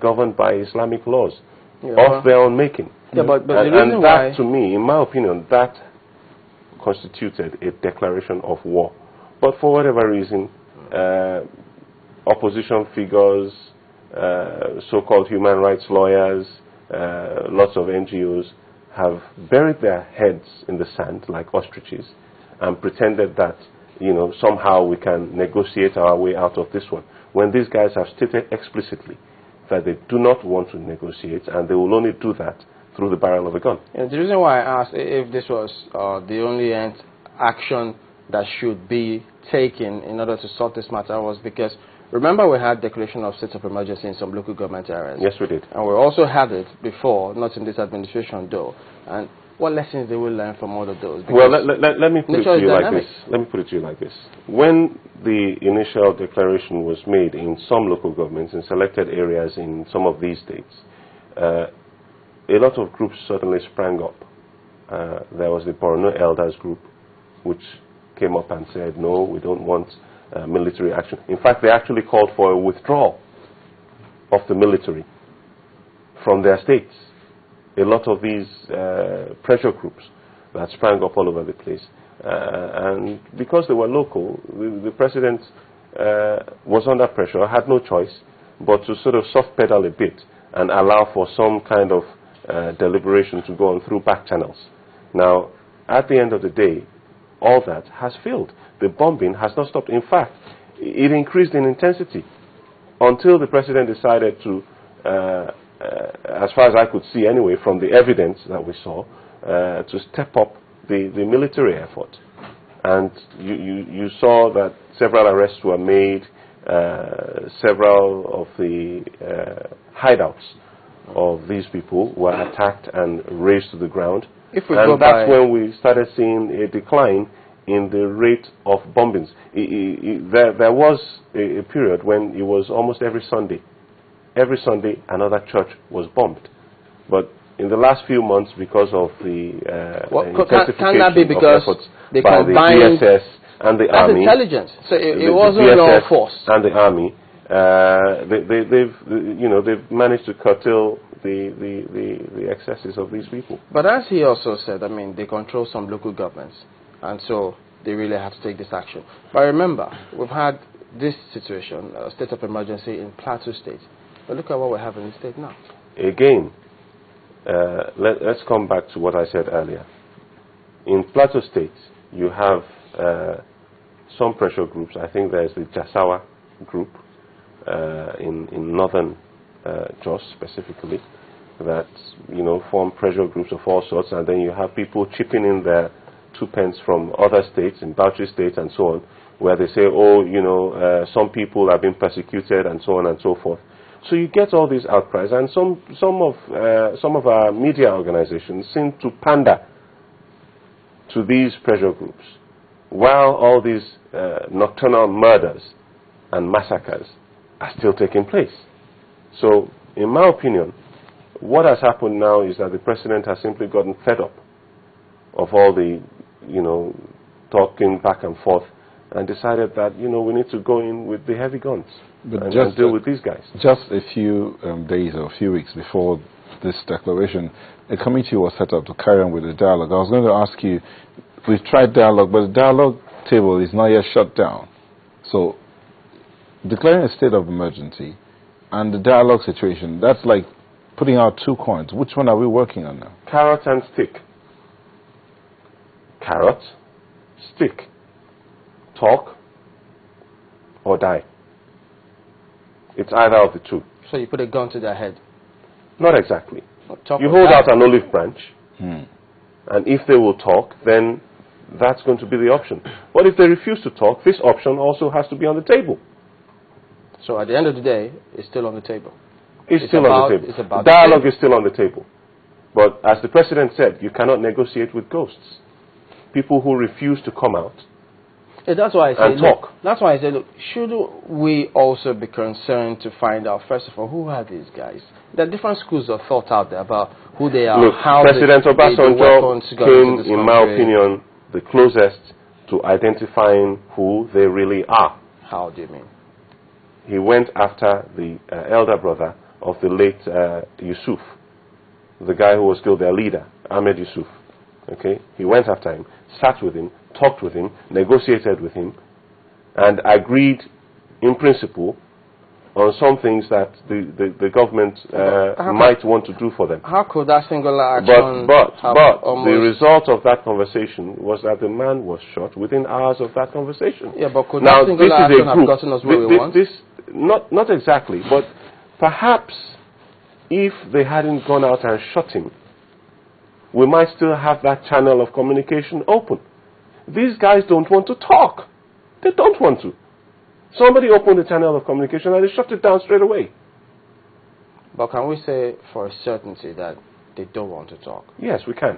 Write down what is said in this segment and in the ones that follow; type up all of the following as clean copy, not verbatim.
governed by Islamic laws of their own making. Yeah, but the and reason that, to me, in my opinion, that constituted a declaration of war. But for whatever reason, opposition figures, so-called human rights lawyers, lots of NGOs have buried their heads in the sand like ostriches and pretended that, somehow we can negotiate our way out of this one, when these guys have stated explicitly that they do not want to negotiate and they will only do that through the barrel of a gun. And the reason why I asked if this was the only action that should be taken in order to sort this matter was because, remember, we had declaration of state of emergency in some local government areas. Yes, we did. And we also had it before, not in this administration though. And what lessons they will learn from all of those? Well, let me put it to you like this. Let me put it to you like this. When the initial declaration was made in some local governments, in selected areas in some of these states, a lot of groups suddenly sprang up. There was the Borno Elders group, which came up and said, no, we don't want military action. In fact, they actually called for a withdrawal of the military from their states. A lot of these pressure groups that sprang up all over the place. And because they were local, the president was under pressure, had no choice but to sort of soft pedal a bit and allow for some kind of deliberation to go on through back channels. Now, at the end of the day, all that has failed. The bombing has not stopped. In fact, it increased in intensity until the president decided to, as far as I could see anyway, from the evidence that we saw, to step up the military effort. And you saw that several arrests were made, several of the hideouts of these people were attacked and razed to the ground. And that's when we started seeing a decline in the rate of bombings. There was a period when it was almost every Sunday. Every Sunday, another church was bombed. But in the last few months, because of the intensification of efforts by the DSS and the Army, intelligence. So it wasn't your force. And the Army, they've managed to curtail the excesses of these people. But as he also said, I mean, they control some local governments, and so they really have to take this action. But remember, we've had this situation, a state of emergency in Plateau State. But look at what we have in the state now. Again, let's come back to what I said earlier. In Plateau State, you have some pressure groups. I think there's the Jasawa group in northern Jos specifically, that form pressure groups of all sorts, and then you have people chipping in their 2 pence from other states, in Bauchi State and so on, where they say, oh, some people have been persecuted and so on and so forth. So you get all these outcries, and some of our media organizations seem to pander to these pressure groups, while all these nocturnal murders and massacres are still taking place. So, in my opinion, what has happened now is that the president has simply gotten fed up of all the, talking back and forth, and decided that, we need to go in with the heavy guns and deal with these guys. Just a few days or a few weeks before this declaration, a committee was set up to carry on with the dialogue. I was going to ask you, we've tried dialogue, but the dialogue table is not yet shut down. So, declaring a state of emergency and the dialogue situation, that's like putting out two coins. Which one are we working on now? Carrot and stick. Carrot, stick. Talk or die. It's either of the two. So you put a gun to their head? Not exactly. You hold out an olive branch, and if they will talk, then that's going to be the option. But if they refuse to talk, this option also has to be on the table. So at the end of the day, it's still on the table. It's still on the table. Dialogue is still on the table. But as the president said, you cannot negotiate with ghosts. People who refuse to come out that's why I say, and talk. That's why I say, look, should we also be concerned to find out, first of all, who are these guys? There are different schools of thought out there about who they are, look, how President Obasanjo came, in my opinion, the closest to identifying who they really are. How do you mean? He went after the elder brother of the late Yusuf, the guy who was killed, their leader, Ahmed Yusuf. Okay, he went after him, sat with him, talked with him, negotiated with him, and agreed in principle on some things that the government might want to do for them. How could that singular action But the result of that conversation was that the man was shot within hours of that conversation. Yeah, but could that singular action have gotten us where we want? Not exactly, but perhaps if they hadn't gone out and shot him, we might still have that channel of communication open. These guys don't want to talk. They don't want to. Somebody opened the channel of communication and they shut it down straight away. But can we say for a certainty that they don't want to talk? Yes, we can.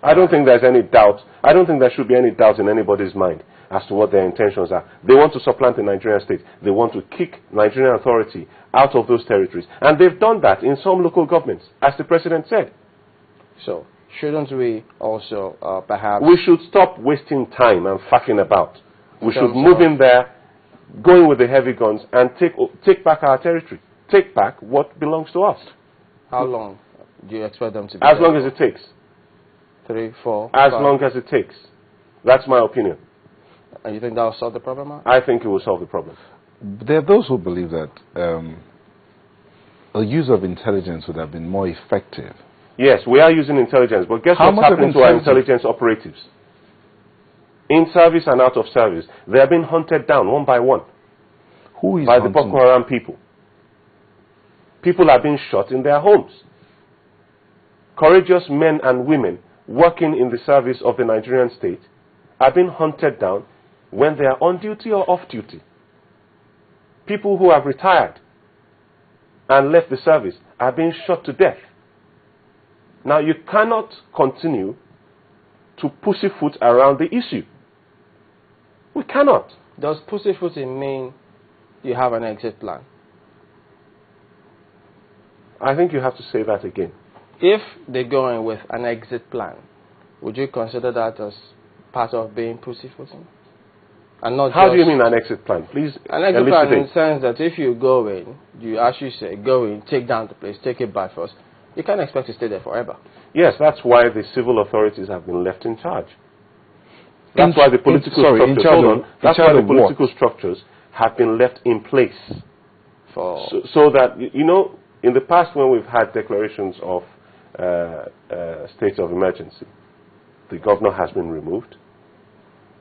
I don't think there's any doubt. I don't think there should be any doubt in anybody's mind as to what their intentions are. They want to supplant the Nigerian state. They want to kick Nigerian authority out of those territories. And they've done that in some local governments, as the president said. So, shouldn't we also perhaps... We should stop wasting time and fucking about. We should move in there, going with the heavy guns, and take back our territory. Take back what belongs to us. How long do you expect them to be As long as it takes. 3, 4, As 5? long as it takes. That's my opinion. And you think that will solve the problem? Huh? I think it will solve the problem. There are those who believe that a use of intelligence would have been more effective. Yes, we are using intelligence, but guess what's happening to our intelligence operatives? In service and out of service, they are being hunted down one by one. Who is by the Boko Haram people? People are being shot in their homes. Courageous men and women working in the service of the Nigerian state are being hunted down when they are on duty or off duty. People who have retired and left the service are being shot to death. Now, you cannot continue to pussyfoot around the issue. We cannot. Does pussyfooting mean you have an exit plan? I think you have to say that again. If they're going with an exit plan, would you consider that as part of being pussyfooting? And not How do you mean an exit plan? Please an exit plan in the sense that if you go in, you actually say, go in, take down the place, take it by force. You can't expect to stay there forever. Yes, that's why the civil authorities have been left in charge. That's why the political structures have been left in place. So that, you know, in the past when we've had declarations of state of emergency, the governor has been removed,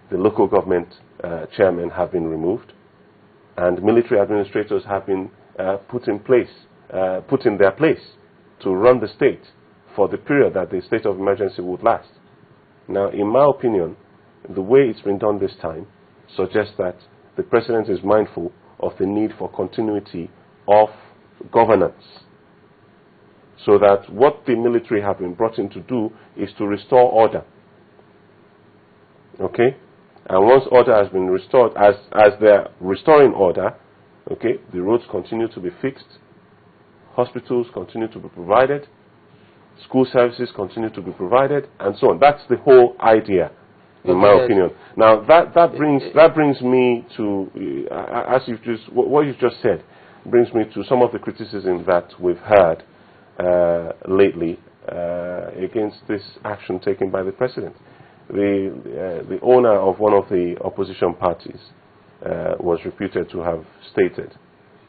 the local government chairmen have been removed, and military administrators have been put in their place to run the state for the period that the state of emergency would last. Now, in my opinion, the way it's been done this time suggests that the president is mindful of the need for continuity of governance, so that what the military have been brought in to do is to restore order. Okay? And once order has been restored, as they're restoring order, okay, the roads continue to be fixed, hospitals continue to be provided, school services continue to be provided, and so on. That's the whole idea, in my opinion. Now, that brings me to, what you've just said, brings me to some of the criticism that we've heard lately against this action taken by the president. The owner of one of the opposition parties was reputed to have stated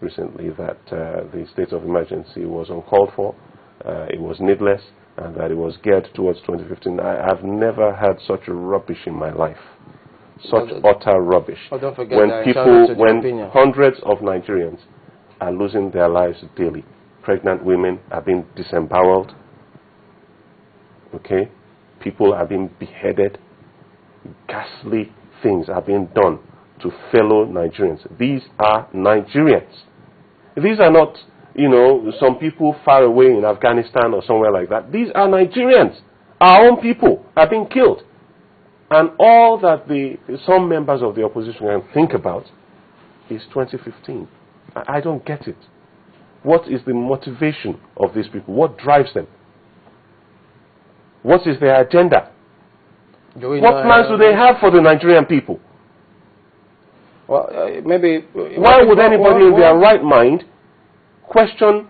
recently that the state of emergency was uncalled for, it was needless, and that it was geared towards 2015. I've never heard such rubbish in my life. Such utter rubbish. Don't forget when hundreds of Nigerians are losing their lives daily. Pregnant women are being disemboweled. Okay? People are being beheaded. Ghastly things are being done to fellow Nigerians. These are Nigerians. These are not, you know, some people far away in Afghanistan or somewhere like that. These are Nigerians. Our own people are being killed. And all that some members of the opposition can think about is 2015. I don't get it. What is the motivation of these people? What drives them? What is their agenda? What plans do they have for the Nigerian people? Well, maybe. Why would anybody in their right mind question